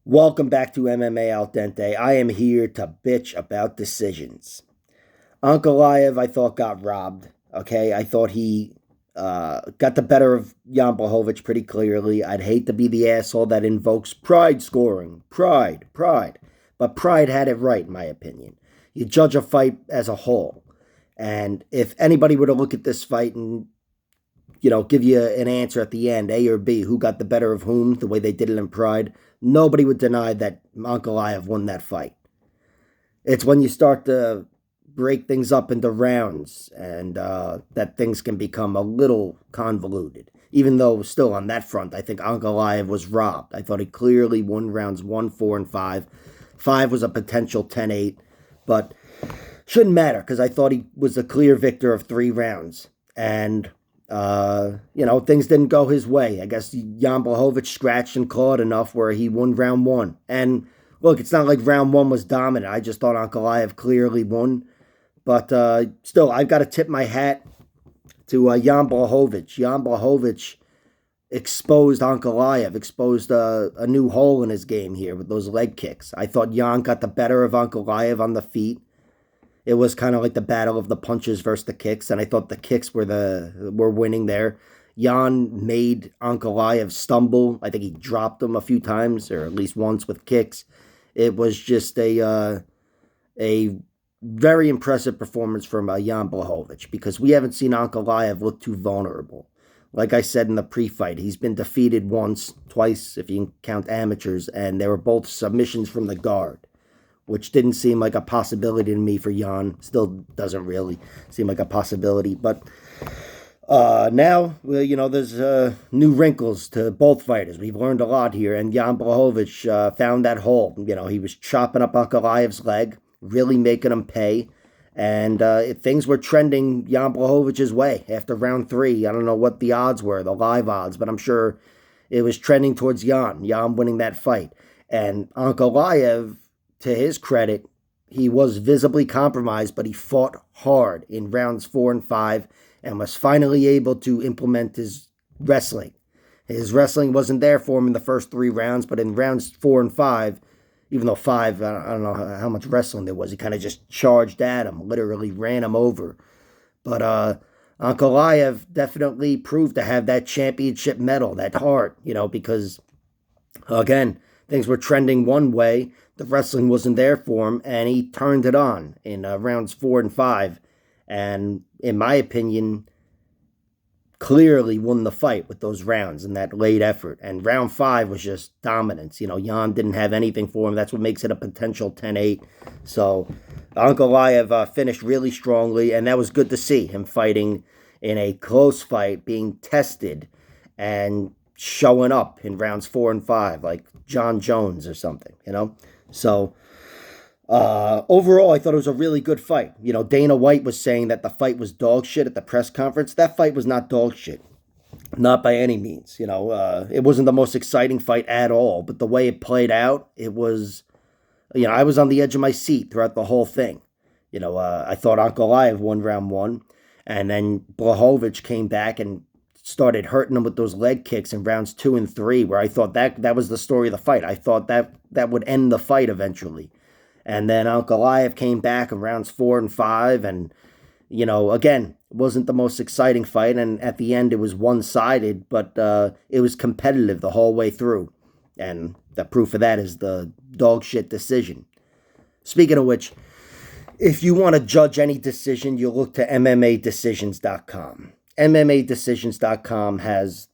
Welcome back to MMA Al Dente. I am here to bitch about decisions. Ankalaev, I thought, got robbed. Okay, I thought he got the better of Jan Blachowicz pretty clearly. I'd hate to be the asshole that invokes pride scoring. Pride. But pride had it right, in my opinion. You judge a fight as a whole. And if anybody were to look at this fight and give you an answer at the end, A or B, who got the better of whom, the way they did it in Pride, nobody would deny that Ankalaev won that fight. It's when you start to break things up into rounds and that things can become a little convoluted. Even though still on that front, I think Ankalaev was robbed. I thought he clearly won rounds 1, 4, and 5. 5 was a potential 10-8, but shouldn't matter because I thought he was a clear victor of 3 rounds. And things didn't go his way. I guess Jan Blachowicz scratched and clawed enough where he won round 1. And look, it's not like round 1 was dominant. I just thought Ankalaev clearly won. But still, I've got to tip my hat to Jan Blachowicz. Jan Blachowicz exposed Ankalaev, exposed a new hole in his game here with those leg kicks. I thought Jan got the better of Ankalaev on the feet. It was kind of like the battle of the punches versus the kicks, and I thought the kicks were winning there. Jan made Ankalaev stumble. I think he dropped him a few times, or at least once with kicks. It was just a very impressive performance from Jan Blachowicz because we haven't seen Ankalaev look too vulnerable. Like I said in the pre-fight, he's been defeated once, twice if you count amateurs, and they were both submissions from the guard, which didn't seem like a possibility to me for Jan. Still doesn't really seem like a possibility. But now, there's new wrinkles to both fighters. We've learned a lot here, and Jan Blachowicz found that hole. He was chopping up Ankalaev's leg, really making him pay. And things were trending Jan Blachowicz's way after round 3. I don't know what the odds were, the live odds, but I'm sure it was trending towards Jan winning that fight. And Ankalaev, to his credit, he was visibly compromised, but he fought hard in rounds 4 and 5 and was finally able to implement his wrestling. His wrestling wasn't there for him in the first 3 rounds, but in rounds 4 and 5, even though 5, I don't know how much wrestling there was, he kind of just charged at him, literally ran him over. But Ankalaev definitely proved to have that championship medal, that heart, because, again, things were trending one way. The wrestling wasn't there for him, and he turned it on in rounds 4 and 5. And in my opinion, clearly won the fight with those rounds and that late effort. And round 5 was just dominance. Jan didn't have anything for him. That's what makes it a potential 10-8. So Ankalaev finished really strongly, and that was good to see him fighting in a close fight, being tested and showing up in rounds 4 and 5 like John Jones or something, So overall, I thought it was a really good fight. Dana White was saying that the fight was dog shit at the press conference. That fight was not dog shit. Not by any means. It wasn't the most exciting fight at all, but the way it played out, it was, I was on the edge of my seat throughout the whole thing. I thought Ankalaev won round 1, and then Blachowicz came back and started hurting him with those leg kicks in rounds 2 and 3, where I thought that was the story of the fight. I thought that would end the fight eventually. And then Ankalaev came back in rounds 4 and 5, and, again, it wasn't the most exciting fight, and at the end it was one-sided, but it was competitive the whole way through. And the proof of that is the dog shit decision. Speaking of which, if you want to judge any decision, you look to MMADecisions.com. MMADecisions.com has,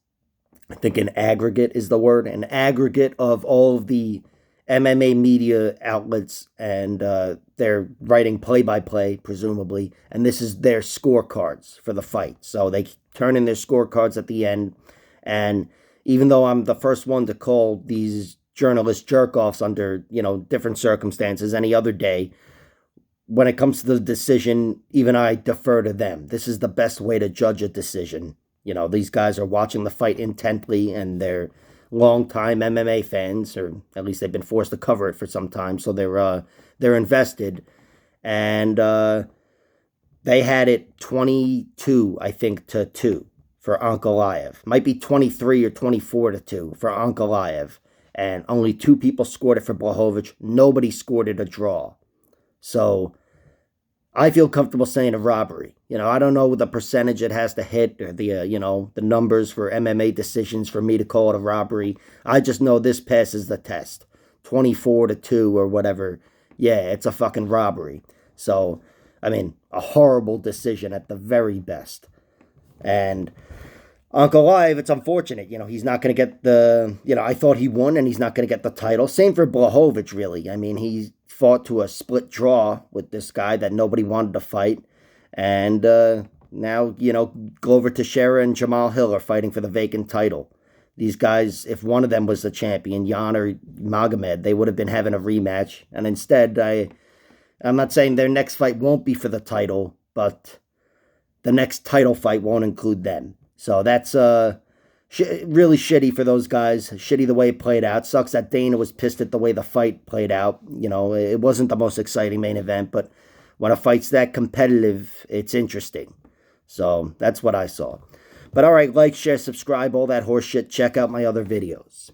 I think an aggregate is the word, an aggregate of all of the MMA media outlets, and they're writing play-by-play, presumably, and this is their scorecards for the fight. So they turn in their scorecards at the end, and even though I'm the first one to call these journalists jerk-offs under, different circumstances any other day, when it comes to the decision, even I defer to them. This is the best way to judge a decision. These guys are watching the fight intently, and they're longtime MMA fans, or at least they've been forced to cover it for some time, so they're invested. And they had it 22, I think, to 2 for Ankalaev. Might be 23 or 24 to 2 for Ankalaev. and only 2 people scored it for Blachowicz. Nobody scored it a draw. So I feel comfortable saying a robbery. I don't know the percentage it has to hit or the, the numbers for MMA decisions for me to call it a robbery. I just know this passes the test. 24-2 or whatever. Yeah, it's a fucking robbery. So, I mean, a horrible decision at the very best. And Ankalaev, it's unfortunate. He's not going to get the, I thought he won and he's not going to get the title. Same for Blachowicz, really. I mean, he fought to a split draw with this guy that nobody wanted to fight. And now, Glover Teixeira and Jamal Hill are fighting for the vacant title. These guys, if one of them was the champion, Jan or Magomed, they would have been having a rematch. And instead, I'm not saying their next fight won't be for the title, but the next title fight won't include them. So that's really shitty for those guys. Shitty the way it played out. Sucks that Dana was pissed at the way the fight played out. It wasn't the most exciting main event, but when a fight's that competitive, it's interesting. So that's what I saw. But all right, like, share, subscribe, all that horse shit. Check out my other videos.